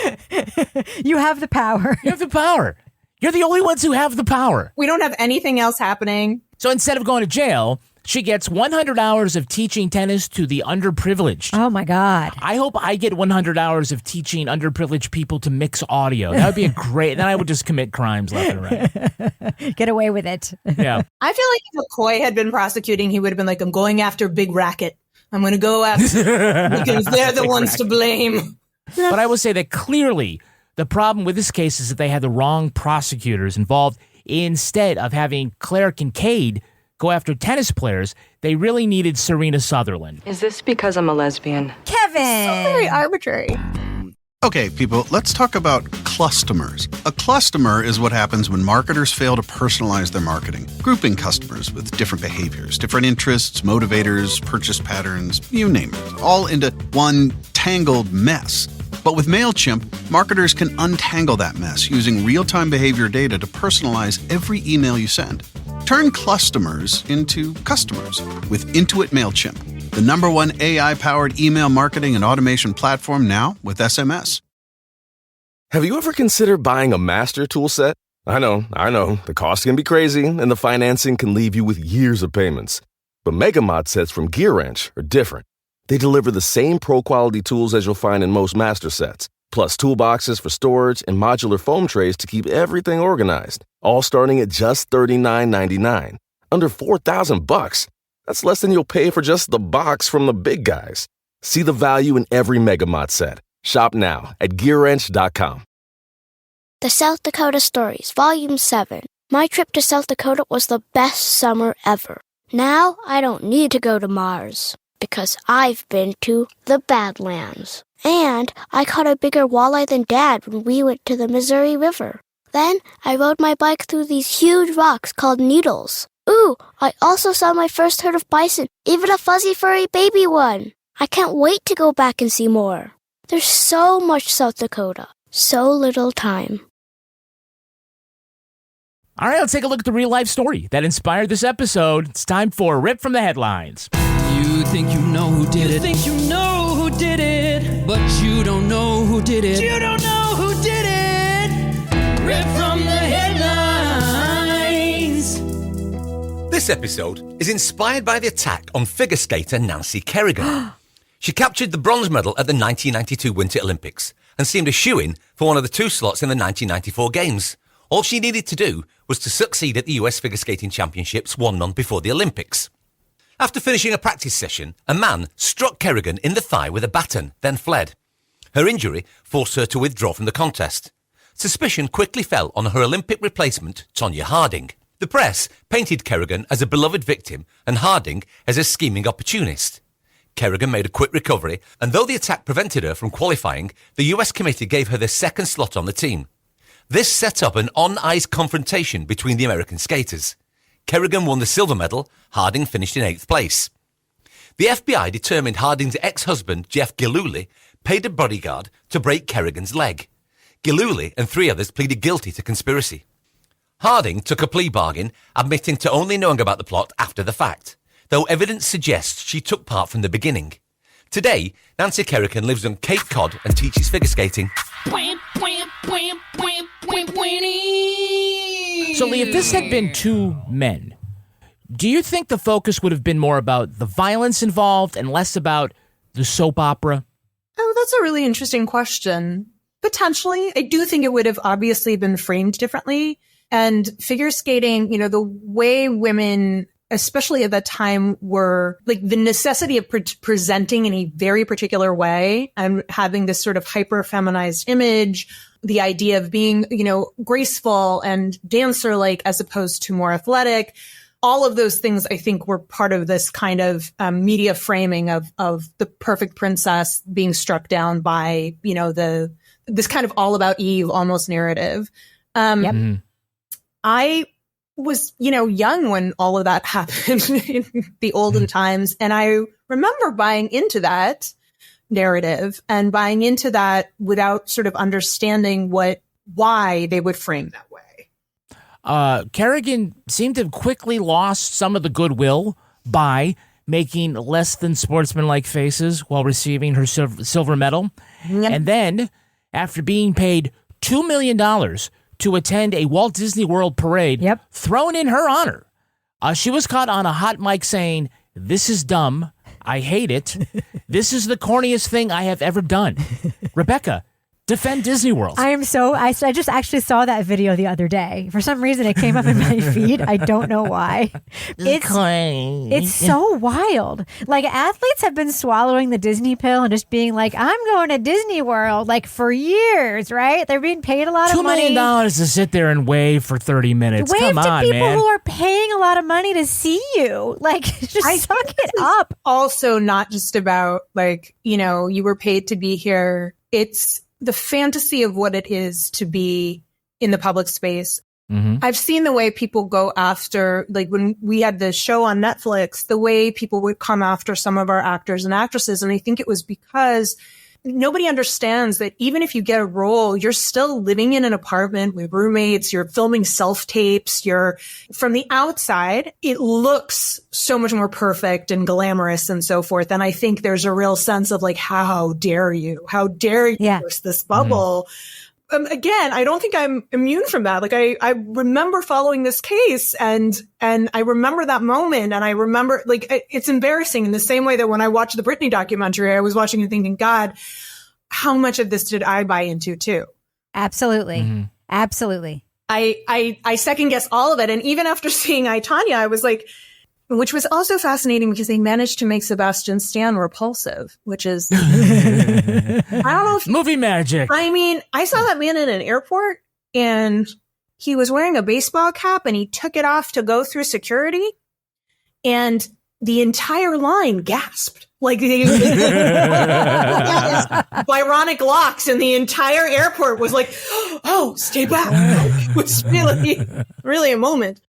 You have the power. You have the power. You're the only ones who have the power. We don't have anything else happening. So instead of going to jail, she gets 100 hours of teaching tennis to the underprivileged. Oh, my God. I hope I get 100 hours of teaching underprivileged people to mix audio. That would be then I would just commit crimes left and right. Get away with it. Yeah. I feel like if McCoy had been prosecuting, he would have been like, I'm going after Big Racket. I'm going to go after them because they're the ones to blame. But I will say that clearly the problem with this case is that they had the wrong prosecutors involved. Instead of having Claire Kincaid go after tennis players, they really needed Serena Sutherland. Is this because I'm a lesbian? Kevin! So very arbitrary. Okay, people, let's talk about clustomers. A clustomer is what happens when marketers fail to personalize their marketing, grouping customers with different behaviors, different interests, motivators, purchase patterns, you name it, all into one tangled mess. But with MailChimp, marketers can untangle that mess using real-time behavior data to personalize every email you send. Turn clustomers into customers with Intuit MailChimp, the #1 AI-powered email marketing and automation platform now with SMS. Have you ever considered buying a master tool set? I know, the cost can be crazy and the financing can leave you with years of payments. But Mega Mod sets from Gear Ranch are different. They deliver the same pro-quality tools as you'll find in most master sets, plus toolboxes for storage and modular foam trays to keep everything organized, all starting at just $39.99. Under $4,000. That's less than you'll pay for just the box from the big guys. See the value in every Mega Mod set. Shop now at GearWrench.com. The South Dakota Stories, Volume 7. My trip to South Dakota was the best summer ever. Now I don't need to go to Mars, because I've been to the Badlands. And I caught a bigger walleye than Dad when we went to the Missouri River. Then I rode my bike through these huge rocks called needles. Ooh, I also saw my first herd of bison, even a fuzzy furry baby one. I can't wait to go back and see more. There's so much South Dakota, so little time. All right, let's take a look at the real-life story that inspired this episode. It's time for Rip from the Headlines. You think you know who did it. You think you know who did it. But you don't know who did it. You don't know who did it. Rip from the Headlines. This episode is inspired by the attack on figure skater Nancy Kerrigan. She captured the bronze medal at the 1992 Winter Olympics and seemed a shoo-in for one of the 2 slots in the 1994 Games. All she needed to do was to succeed at the US Figure Skating Championships 1 month before the Olympics. After finishing a practice session, a man struck Kerrigan in the thigh with a baton, then fled. Her injury forced her to withdraw from the contest. Suspicion quickly fell on her Olympic replacement, Tonya Harding. The press painted Kerrigan as a beloved victim and Harding as a scheming opportunist. Kerrigan made a quick recovery, and though the attack prevented her from qualifying, the US committee gave her the 2nd slot on the team. This set up an on-ice confrontation between the American skaters. Kerrigan won the silver medal, Harding finished in 8th place. The FBI determined Harding's ex-husband, Jeff Gillooly, paid a bodyguard to break Kerrigan's leg. Gillooly and 3 others pleaded guilty to conspiracy. Harding took a plea bargain, admitting to only knowing about the plot after the fact, though evidence suggests she took part from the beginning. Today, Nancy Kerrigan lives on Cape Cod and teaches figure skating. So, Leigh, if this had been 2 men, do you think the focus would have been more about the violence involved and less about the soap opera? Oh, that's a really interesting question. Potentially. I do think it would have obviously been framed differently. And figure skating, you know, the way women, especially at that time, were like the necessity of presenting in a very particular way and having this sort of hyper feminized image, the idea of being, you know, graceful and dancer-like as opposed to more athletic. All of those things, I think, were part of this kind of media framing of the perfect princess being struck down by, you know, this kind of all about Eve almost narrative. I was, you know, young when all of that happened in the olden times. And I remember buying into that narrative and buying into that without sort of understanding why they would frame that way. Kerrigan seemed to have quickly lost some of the goodwill by making less than sportsmanlike faces while receiving her silver medal. Yep. And then, after being paid $2 million to attend a Walt Disney World parade thrown in her honor, she was caught on a hot mic saying, "This is dumb. I hate it. This is the corniest thing I have ever done." Rebecca, Defend Disney World. I just actually saw that video the other day. For some reason, it came up in my feed. I don't know why. It's so wild. Like, athletes have been swallowing the Disney pill and just being like, I'm going to Disney World, like, for years, right? They're being paid a lot of money. $2 million to sit there and wave for 30 minutes. Wave Come to on, people man. who are paying a lot of money to see you. Like, just suck it up. Also, not just about, like, you were paid to be here. It's the fantasy of what it is to be in the public space. Mm-hmm. I've seen the way people go after, like when we had the show on Netflix, the way people would come after some of our actors and actresses. And I think it was because nobody understands that even if you get a role, you're still living in an apartment with roommates, you're filming self-tapes, you're from the outside, it looks so much more perfect and glamorous and so forth. And I think there's a real sense of like, how dare you burst this bubble? Again, I don't think I'm immune from that. Like I remember following this case and I remember that moment and I remember like, it's embarrassing in the same way that when I watched the Britney documentary, I was watching and thinking, God, how much of this did I buy into too? Absolutely. Mm-hmm. Absolutely. I second guess all of it. And even after seeing I, Tonya, I was like, which was also fascinating because they managed to make Sebastian Stan repulsive, which is, I don't know if movie magic. I mean, I saw that man in an airport and he was wearing a baseball cap and he took it off to go through security and the entire line gasped. Like Byronic locks and the entire airport was like, oh, stay back. It was really a moment.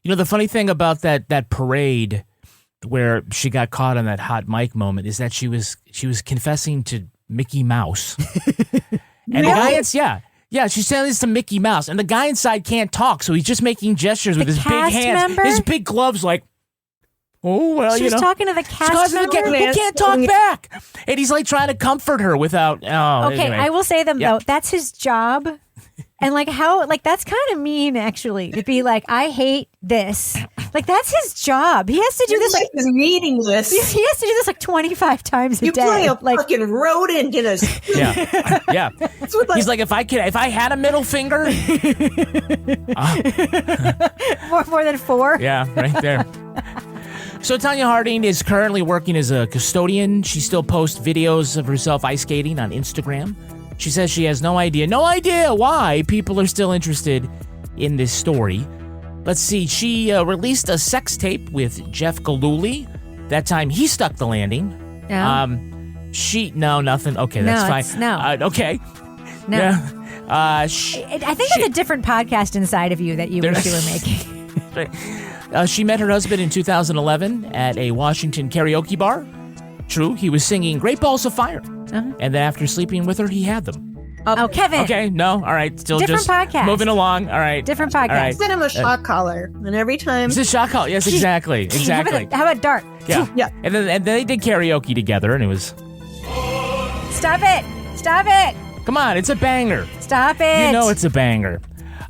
The funny thing about that parade where she got caught on that hot mic moment is that she was confessing to Mickey Mouse. And the guy, she's saying this to Mickey Mouse, and the guy inside can't talk, so he's just making gestures with his big hands, his big gloves, like, oh well, She's talking to the cast member who can't talk back, and he's like trying to comfort her without. Okay, anyway. I will say though, that's his job. And that's kind of mean actually to be like, I hate this. Like that's his job. He has to do this. Like his reading list. He has to do this like 25 times a day. You play a fucking rodent in a. Yeah. He's like, if I had a middle finger. More than 4. Yeah, right there. So Tonya Harding is currently working as a custodian. She still posts videos of herself ice skating on Instagram. She says she has no idea why people are still interested in this story. Let's see. She released a sex tape with Jeff Gillooly. That time he stuck the landing. Yeah. Nothing. Okay, that's fine. Okay. No. Yeah. I think it's a different podcast inside of you that you wish you were making. She met her husband in 2011 at a Washington karaoke bar. True, he was singing Great Balls of Fire. Uh-huh. And then after sleeping with her, he had them. Oh, Kevin. Okay, no, all right. Still different just podcast. Moving along. All right. Different podcast. All right. Send him a shock collar. And every time. It's a shock collar. Yes, exactly. Exactly. How about Dart? Yeah. And then they did karaoke together, and it was... Stop it. Come on, it's a banger. Stop it. You know it's a banger.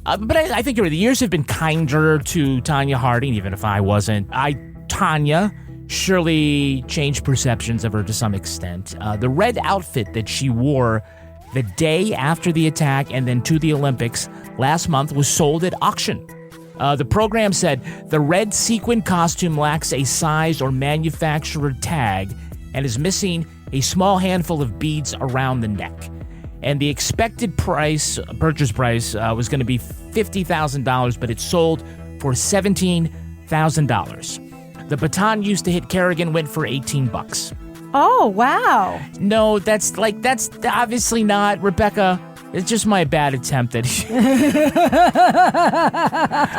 But I think the years have been kinder to Tonya Harding, even if I wasn't. Tonya surely changed perceptions of her to some extent. The red outfit that she wore the day after the attack and then to the Olympics last month was sold at auction. The program said the red sequin costume lacks a size or manufacturer tag and is missing a small handful of beads around the neck. And the expected purchase price, was going to be $50,000, but it sold for $17,000. The baton used to hit Kerrigan went for $18. Oh, wow. No, that's obviously not, Rebecca. It's just my bad attempt at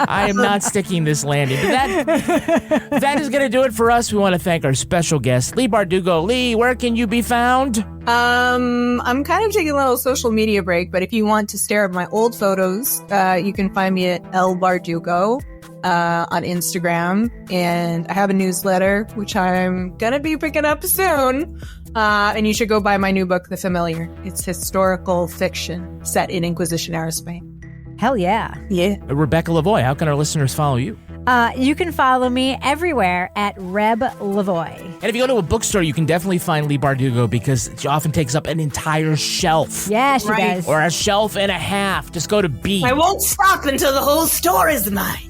I am not sticking this landing. But that is going to do it for us. We want to thank our special guest, Leigh Bardugo. Leigh, where can you be found? I'm kind of taking a little social media break, but if you want to stare at my old photos, you can find me at L Bardugo on Instagram, and I have a newsletter which I'm gonna be picking up soon. And you should go buy my new book, The Familiar. It's historical fiction set in Inquisition era Spain. Hell yeah. Yeah. Rebecca Lavoie, how can our listeners follow you? You can follow me everywhere at Reb Lavoie. And if you go to a bookstore, you can definitely find Leigh Bardugo because she often takes up an entire shelf. Yeah, she does. Or a shelf and a half. Just go to B. I won't stop until the whole store is mine.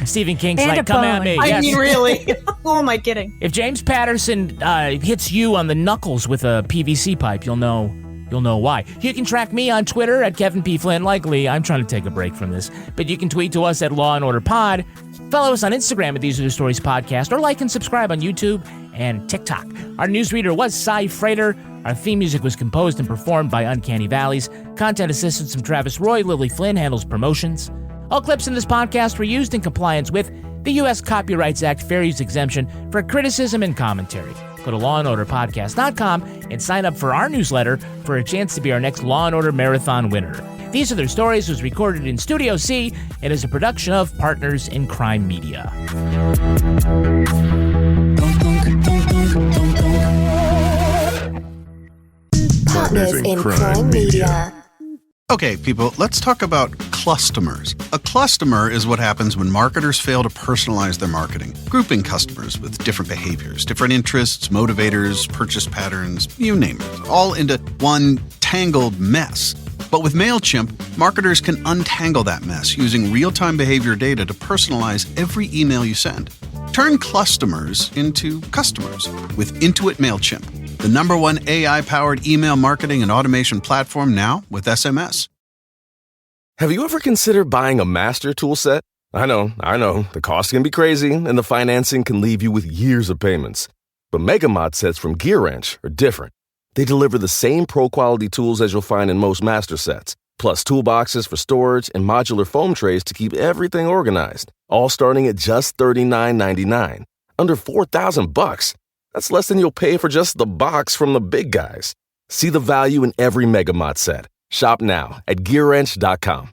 Stephen King's And like, a come at bone. me. I Yes. mean, really? Who am I kidding? If James Patterson hits you on the knuckles with a PVC pipe, you'll know why. You can track me on Twitter at Kevin P. Flynn. Like Lee, I'm trying to take a break from this. But you can tweet to us at Law and Order Pod. Follow us on Instagram at These Are the Stories Podcast, or like and subscribe on YouTube and TikTok. Our newsreader was Cy Frater. Our theme music was composed and performed by Uncanny Valleys. Content assistance from Travis Roy. Lily Flynn handles promotions. All clips in this podcast were used in compliance with the U.S. Copyrights Act fair use exemption for criticism and commentary. Go to lawandorderpodcast.com and sign up for our newsletter for a chance to be our next Law & Order Marathon winner. These Are Their Stories was recorded in Studio C and is a production of Partners in Crime Media. Partners in Crime Media. Okay, people, let's talk about customers. A customer is what happens when marketers fail to personalize their marketing, grouping customers with different behaviors, different interests, motivators, purchase patterns, you name it, all into one tangled mess. But with MailChimp, marketers can untangle that mess using real-time behavior data to personalize every email you send. Turn customers into customers with Intuit MailChimp, the #1 AI-powered email marketing and automation platform now with SMS. Have you ever considered buying a master tool set? I know, the cost can be crazy and the financing can leave you with years of payments. But Megamod sets from Gear Ranch are different. They deliver the same pro-quality tools as you'll find in most master sets, plus toolboxes for storage and modular foam trays to keep everything organized, all starting at just $39.99. Under $4,000. That's less than you'll pay for just the box from the big guys. See the value in every Megamod set. Shop now at GearWrench.com.